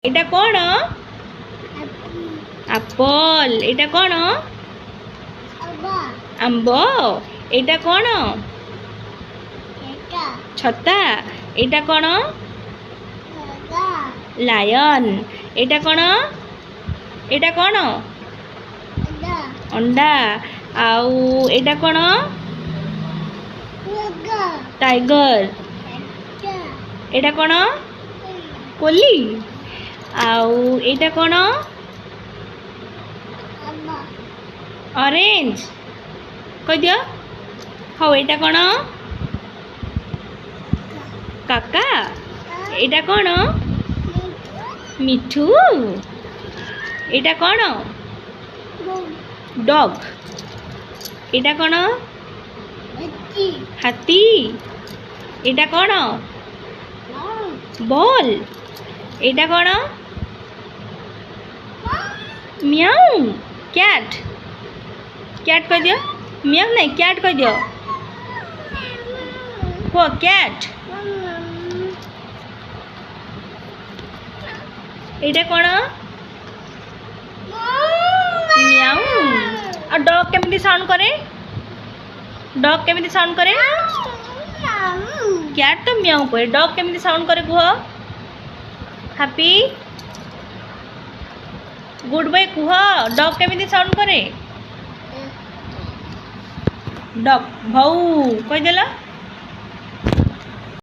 এটা কোন? আপল। এটা কোন? আম্ব। এটা কোন? ছতা। এটা কোন? লায়ন। এটা কোন? এটা কোন? अंडा। आउ एटा कोन? टाइगर। एटा कोन? कोली। आउ एटा कोन? ऑरेंज। कह दियो। हाउ एटा कोन? काका। एटा कोन? मिठू। एटा कोन? डॉग। एटा कोन? हाथी। एटा कोन? बॉल। एटा कोन? म्याऊ। कैट। कैट कह दियो। म्याऊ नहीं कैट कह दियो। को कैट। एटा कोन? म्याऊ। और डॉग केमिति साउंड करे? डॉग केमिति साउंड करे? कैट तो म्याऊ करे। डॉग केमिति साउंड करे कुह? हैप्पी। गुड बाय कुह। डॉग केमिति साउंड करे? डॉग भौ कह देला।